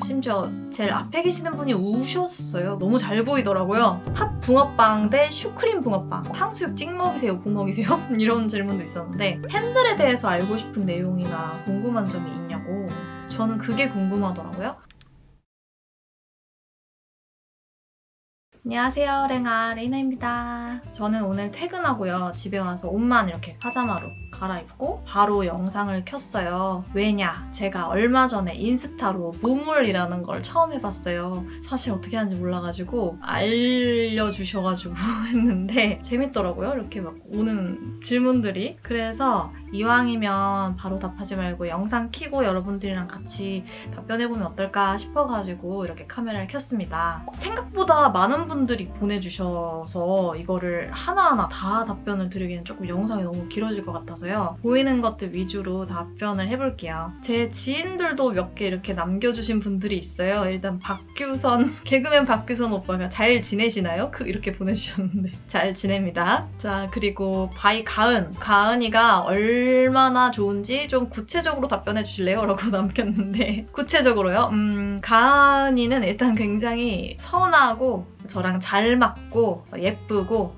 심지어 제일 앞에 계시는 분이 우셨어요. 너무 잘 보이더라고요. 핫 붕어빵 대 슈크림 붕어빵. 탕수육 찍먹이세요? 부먹이세요? 이런 질문도 있었는데 팬들에 대해서 알고 싶은 내용이나 궁금한 점이 있냐고. 저는 그게 궁금하더라고요. 안녕하세요, 레이나입니다. 저는 오늘 퇴근하고요. 집에 와서 옷만 이렇게 파자마로 갈아입고 바로 영상을 켰어요. 왜냐? 제가 얼마 전에 인스타로 무물이라는 걸 처음 해봤어요. 사실 어떻게 하는지 몰라가지고 알려주셔가지고 했는데 재밌더라고요. 이렇게 막 오는 질문들이. 그래서 이왕이면 바로 답하지 말고 영상 켜고 여러분들이랑 같이 답변해보면 어떨까 싶어가지고 이렇게 카메라를 켰습니다. 생각보다 많은 분들이 보내주셔서 이거를 하나하나 다 답변을 드리기엔 조금 영상이 너무 길어질 것 같아서요. 보이는 것들 위주로 답변을 해볼게요. 제 지인들도 몇 개 이렇게 남겨주신 분들이 있어요. 일단 박규선, 개그맨 박규선 오빠가 잘 지내시나요? 이렇게 보내주셨는데 잘 지냅니다. 자, 그리고 바이 가은이가 얼마나 좋은지 좀 구체적으로 답변해 주실래요? 라고 남겼는데 구체적으로요? 가은이는 일단 굉장히 선하고 저랑 잘 맞고 예쁘고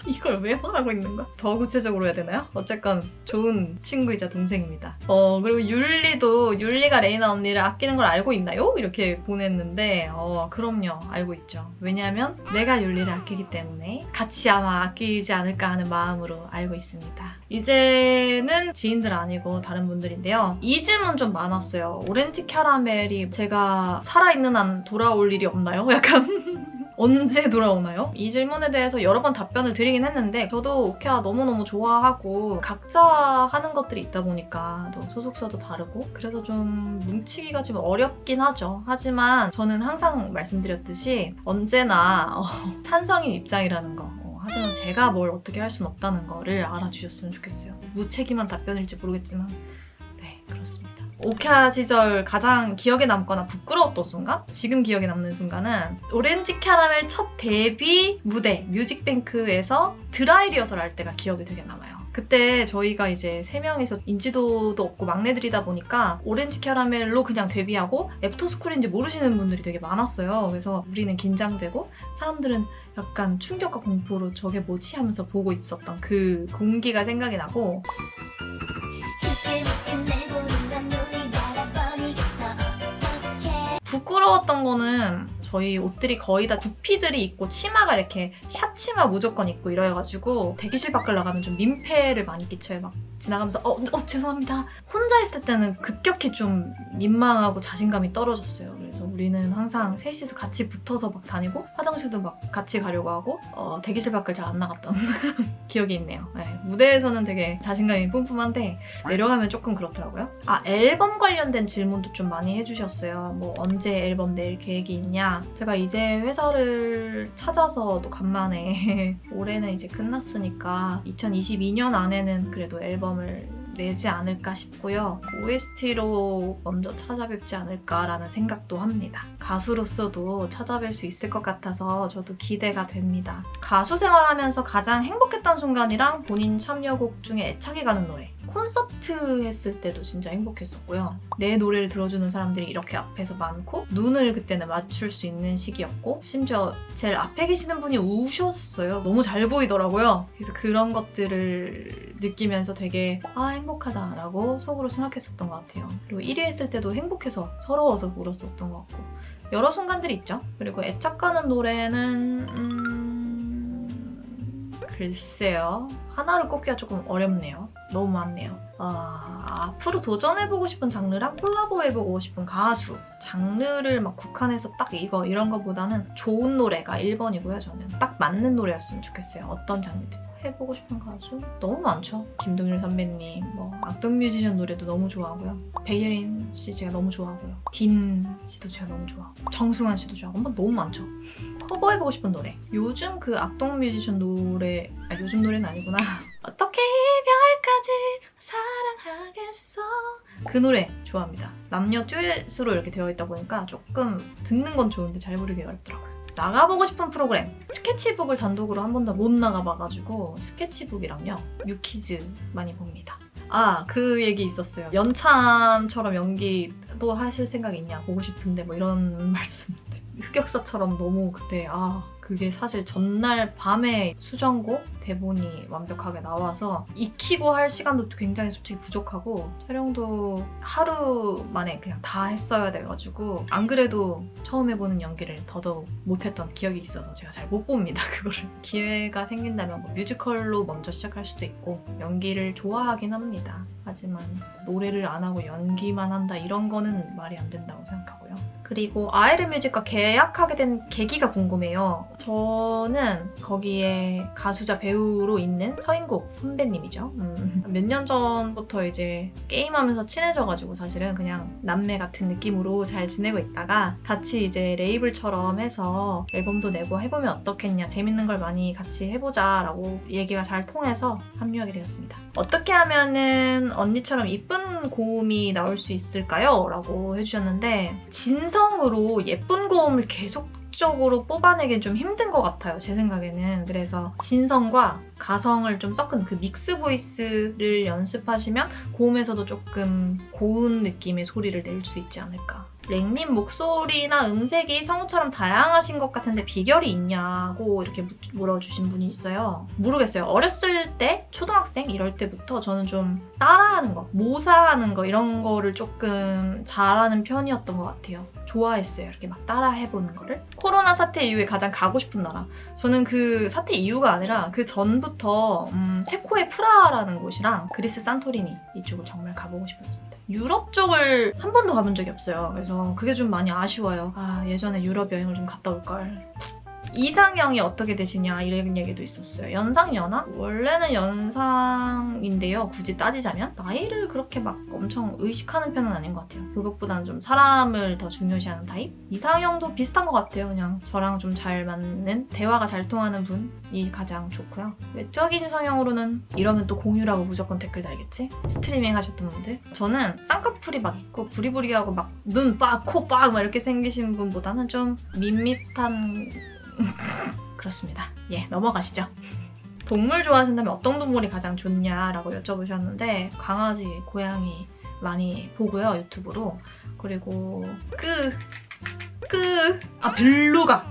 이걸 왜 말하고 있는 거야? 더 구체적으로 해야 되나요? 어쨌건 좋은 친구이자 동생입니다. 그리고 율리가 레이나 언니를 아끼는 걸 알고 있나요? 이렇게 보냈는데 그럼요. 알고 있죠. 왜냐하면 내가 율리를 아끼기 때문에 같이 아마 아끼지 않을까 하는 마음으로 알고 있습니다. 이제는 지인들 아니고 다른 분들인데요. 이 질문 좀 많았어요. 오렌지 캐러멜이 제가 살아있는 한 돌아올 일이 없나요? 약간 언제 돌아오나요? 이 질문에 대해서 여러 번 답변을 드리긴 했는데 저도 오케아 너무너무 좋아하고 각자 하는 것들이 있다 보니까 또 소속사도 다르고 그래서 좀 뭉치기가 좀 어렵긴 하죠. 하지만 저는 항상 말씀드렸듯이 언제나 찬성인 입장이라는 거 하지만 제가 뭘 어떻게 할 수는 없다는 거를 알아주셨으면 좋겠어요. 무책임한 답변일지 모르겠지만 네, 그렇습니다. 오케아 시절 가장 기억에 남거나 부끄러웠던 순간? 지금 기억에 남는 순간은 오렌지 캐러멜 첫 데뷔 무대 뮤직뱅크에서 드라이 리허설 할 때가 기억이 되게 남아요. 그때 저희가 이제 3명이서 인지도도 없고 막내들이다 보니까 오렌지 캐러멜로 그냥 데뷔하고 애프터스쿨인지 모르시는 분들이 되게 많았어요. 그래서 우리는 긴장되고 사람들은 약간 충격과 공포로 저게 뭐지 하면서 보고 있었던 그 공기가 생각이 나고 부끄러웠던 거는 저희 옷들이 거의 다 구피들이 있고 치마가 이렇게 샷치마 무조건 있고 이래가지고 대기실 밖을 나가면 좀 민폐를 많이 끼쳐요. 막 지나가면서 죄송합니다. 혼자 있을 때는 급격히 좀 민망하고 자신감이 떨어졌어요. 그래서 우리는 항상 셋이서 같이 붙어서 막 다니고 화장실도 막 같이 가려고 하고 대기실 밖을 잘 안 나갔던 기억이 있네요. 네, 무대에서는 되게 자신감이 뿜뿜한데 내려가면 조금 그렇더라고요. 앨범 관련된 질문도 좀 많이 해주셨어요. 뭐 언제 앨범 낼 계획이 있냐? 제가 이제 회사를 찾아서 또 간만에 올해는 이제 끝났으니까 2022년 안에는 그래도 앨범을 내지 않을까 싶고요. OST로 먼저 찾아뵙지 않을까라는 생각도 합니다. 가수로서도 찾아뵐 수 있을 것 같아서 저도 기대가 됩니다. 가수 생활하면서 가장 행복했던 순간이랑 본인 참여곡 중에 애착이 가는 노래. 콘서트 했을 때도 진짜 행복했었고요. 내 노래를 들어주는 사람들이 이렇게 앞에서 많고 눈을 그때는 맞출 수 있는 시기였고 심지어 제일 앞에 계시는 분이 우셨어요. 너무 잘 보이더라고요. 그래서 그런 것들을 느끼면서 되게 행복하다라고 속으로 생각했었던 것 같아요. 그리고 1위 했을 때도 행복해서 서러워서 울었었던 것 같고 여러 순간들이 있죠. 그리고 애착 가는 노래는 글쎄요. 하나를 꼽기가 조금 어렵네요. 너무 많네요. 앞으로 도전해보고 싶은 장르랑 콜라보해보고 싶은 가수 장르를 막 국한해서 딱 이런 거보다는 좋은 노래가 1번이고요. 저는 딱 맞는 노래였으면 좋겠어요. 어떤 장르든 해보고 싶은 가수 너무 많죠. 김동률 선배님, 악동 뮤지션 노래도 너무 좋아하고요. 베이에린 씨 제가 너무 좋아하고요. 딘 씨도 제가 너무 좋아하고 정승환 씨도 좋아하고 너무 많죠. 커버해보고 싶은 노래. 요즘 그 악동 뮤지션 노래 요즘 노래는 아니구나. 어떻게 이별까지 사랑하겠어 그 노래 좋아합니다. 남녀 듀엣으로 이렇게 되어 있다 보니까 조금 듣는 건 좋은데 잘 부르기 어렵더라고요. 나가보고 싶은 프로그램 스케치북을 단독으로 한 번도 못 나가봐가지고 스케치북이랑요 유키즈 많이 봅니다. 그 얘기 있었어요. 연참처럼 연기도 하실 생각 있냐? 보고 싶은데 뭐 이런 말씀. 흑역사처럼 너무 그때 그게 사실 전날 밤에 수정고 대본이 완벽하게 나와서 익히고 할 시간도 굉장히 솔직히 부족하고 촬영도 하루 만에 그냥 다 했어야 돼가지고 안 그래도 처음 해보는 연기를 더더욱 못했던 기억이 있어서 제가 잘 못 봅니다, 그거를. 기회가 생긴다면 뭐 뮤지컬로 먼저 시작할 수도 있고 연기를 좋아하긴 합니다. 하지만 노래를 안 하고 연기만 한다 이런 거는 말이 안 된다고 생각하고요. 그리고 아이르뮤직과 계약하게 된 계기가 궁금해요. 저는 거기에 가수자 배우로 있는 서인국 선배님이죠. 몇 년 전부터 이제 게임하면서 친해져가지고 사실은 그냥 남매 같은 느낌으로 잘 지내고 있다가 같이 이제 레이블처럼 해서 앨범도 내고 해보면 어떻겠냐, 재밌는 걸 많이 같이 해보자 라고 얘기가 잘 통해서 합류하게 되었습니다. 어떻게 하면은 언니처럼 이쁜 고음이 나올 수 있을까요? 라고 해주셨는데 진성으로 예쁜 고음을 계속적으로 뽑아내기는 좀 힘든 것 같아요, 제 생각에는. 그래서 진성과 가성을 좀 섞은 그 믹스 보이스를 연습하시면 고음에서도 조금 고운 느낌의 소리를 낼 수 있지 않을까. 랭님 목소리나 음색이 성우처럼 다양하신 것 같은데 비결이 있냐고 이렇게 물어주신 분이 있어요. 모르겠어요. 어렸을 때, 초등학생 이럴 때부터 저는 좀 따라하는 거, 모사하는 거 이런 거를 조금 잘하는 편이었던 것 같아요. 좋아했어요. 이렇게 막 따라해보는 거를. 코로나 사태 이후에 가장 가고 싶은 나라. 저는 그 사태 이후가 아니라 그 전부터 체코의 프라하라는 곳이랑 그리스 산토리니 이쪽을 정말 가보고 싶었습니다. 유럽 쪽을 한 번도 가본 적이 없어요. 그래서 그게 좀 많이 아쉬워요. 예전에 유럽 여행을 좀 갔다 올걸. 이상형이 어떻게 되시냐 이런 얘기도 있었어요. 연상, 연하? 원래는 연상인데요. 굳이 따지자면 나이를 그렇게 막 엄청 의식하는 편은 아닌 것 같아요. 그것보다는 좀 사람을 더 중요시하는 타입? 이상형도 비슷한 것 같아요. 그냥 저랑 좀 잘 맞는, 대화가 잘 통하는 분이 가장 좋고요. 외적인 성형으로는 이러면 또 공유라고 무조건 댓글 달겠지? 스트리밍 하셨던 분들. 저는 쌍꺼풀이 막 있고 부리부리하고 막 눈 빡, 코 빡 막 이렇게 생기신 분보다는 좀 밋밋한 그렇습니다. 넘어가시죠. 동물 좋아하신다면 어떤 동물이 가장 좋냐라고 여쭤보셨는데 강아지, 고양이 많이 보고요, 유튜브로. 그리고 벨루가!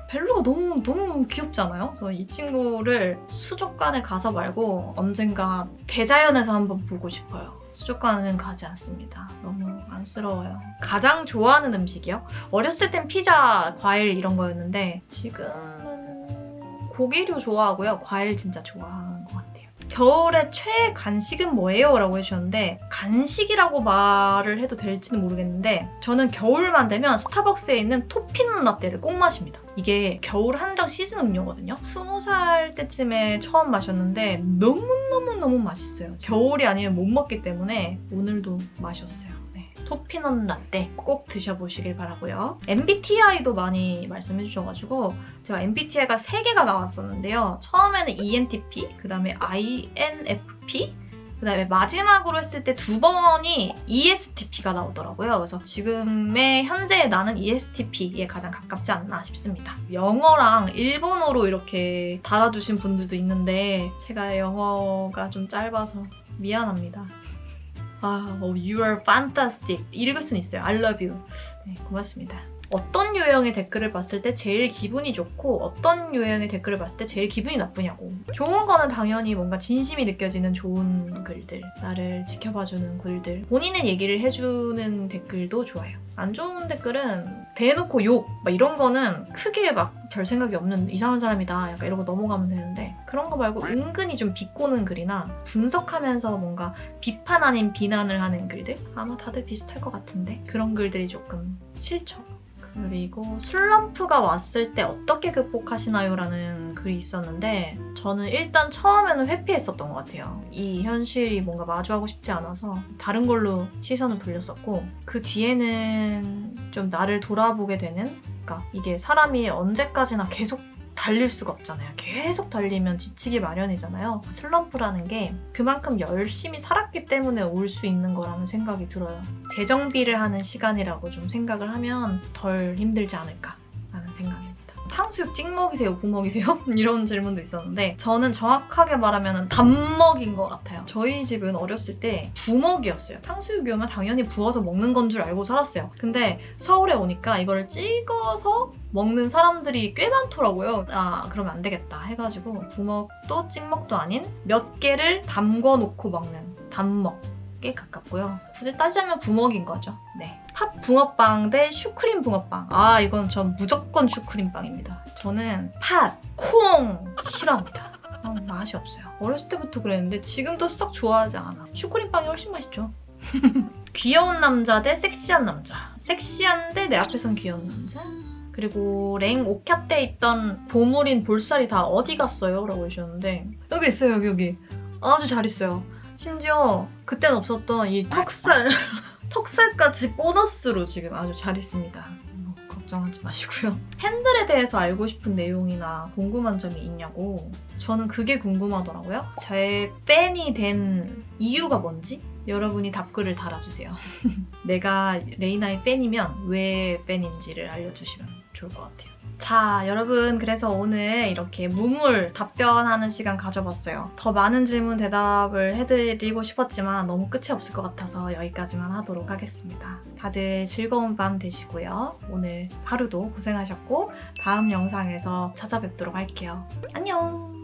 벨루가 너무 귀엽지 않아요? 그래서 이 친구를 수족관에 가서 말고 언젠가 대자연에서 한번 보고 싶어요. 수족관은 가지 않습니다. 너무 안쓰러워요. 가장 좋아하는 음식이요? 어렸을 땐 피자, 과일 이런 거였는데 지금은 고기류 좋아하고요. 과일 진짜 좋아하는 것 같아요. 겨울의 최애 간식은 뭐예요? 라고 해주셨는데 간식이라고 말을 해도 될지는 모르겠는데 저는 겨울만 되면 스타벅스에 있는 토피넛 라떼를 꼭 마십니다. 이게 겨울 한정 시즌 음료거든요. 20살 때쯤에 처음 마셨는데 너무너무 맛있어요. 겨울이 아니면 못 먹기 때문에 오늘도 마셨어요. 토피넛 라떼 꼭 드셔보시길 바라고요. MBTI도 많이 말씀해주셔가지고 제가 MBTI가 3개가 나왔었는데요. 처음에는 ENTP, 그 다음에 INFP, 그 다음에 마지막으로 했을 때 2번이 ESTP가 나오더라고요. 그래서 지금의 현재의 나는 ESTP에 가장 가깝지 않나 싶습니다. 영어랑 일본어로 이렇게 달아주신 분들도 있는데 제가 영어가 좀 짧아서 미안합니다. You are fantastic. 읽을 수는 있어요. I love you. 고맙습니다. 어떤 유형의 댓글을 봤을 때 제일 기분이 좋고 어떤 유형의 댓글을 봤을 때 제일 기분이 나쁘냐고. 좋은 거는 당연히 뭔가 진심이 느껴지는 좋은 글들, 나를 지켜봐주는 글들, 본인의 얘기를 해주는 댓글도 좋아요. 안 좋은 댓글은 대놓고 욕 막 이런 거는 크게 막 별 생각이 없는 이상한 사람이다 약간 이러고 넘어가면 되는데 그런 거 말고 은근히 좀 비꼬는 글이나 분석하면서 뭔가 비판 아닌 비난을 하는 글들? 아마 다들 비슷할 것 같은데 그런 글들이 조금 싫죠. 그리고 슬럼프가 왔을 때 어떻게 극복하시나요? 라는 글이 있었는데 저는 일단 처음에는 회피했었던 것 같아요. 이 현실이 뭔가 마주하고 싶지 않아서 다른 걸로 시선을 돌렸었고 그 뒤에는 좀 나를 돌아보게 되는, 그러니까 이게 사람이 언제까지나 계속 달릴 수가 없잖아요. 계속 달리면 지치기 마련이잖아요. 슬럼프라는 게 그만큼 열심히 살았기 때문에 올 수 있는 거라는 생각이 들어요. 재정비를 하는 시간이라고 좀 생각을 하면 덜 힘들지 않을까라는 생각입니다. 탕수육 찍먹이세요? 부먹이세요? 이런 질문도 있었는데 저는 정확하게 말하면 단먹인 것 같아요. 저희 집은 어렸을 때 부먹이었어요. 탕수육이 오면 당연히 부어서 먹는 건 줄 알고 살았어요. 근데 서울에 오니까 이거를 찍어서 먹는 사람들이 꽤 많더라고요. 아, 그러면 안 되겠다 해가지고 부먹도 찍먹도 아닌 몇 개를 담궈 놓고 먹는 단먹에 가깝고요. 굳이 따지자면 부먹인 거죠. 네. 팥 붕어빵 대 슈크림 붕어빵. 아, 이건 전 무조건 슈크림빵입니다. 저는 팥, 콩 싫어합니다. 맛이 없어요. 어렸을 때부터 그랬는데 지금도 썩 좋아하지 않아. 슈크림빵이 훨씬 맛있죠. 귀여운 남자 대 섹시한 남자. 섹시한데 내 앞에선 귀여운 남자. 그리고 랭 오캬 때 있던 보물인 볼살이 다 어디 갔어요? 라고 해주셨는데 여기 있어요. 여기. 아주 잘 있어요. 심지어 그땐 없었던 이 턱살 턱살까지 보너스로 지금 아주 잘 있습니다. 걱정하지 마시고요. 팬들에 대해서 알고 싶은 내용이나 궁금한 점이 있냐고. 저는 그게 궁금하더라고요. 제 팬이 된 이유가 뭔지 여러분이 답글을 달아주세요. 내가 레이나의 팬이면 왜 팬인지를 알려주시면 좋을 것 같아요. 자, 여러분, 그래서 오늘 이렇게 무물 답변하는 시간 가져봤어요. 더 많은 질문 대답을 해드리고 싶었지만 너무 끝이 없을 것 같아서 여기까지만 하도록 하겠습니다. 다들 즐거운 밤 되시고요. 오늘 하루도 고생하셨고 다음 영상에서 찾아뵙도록 할게요. 안녕!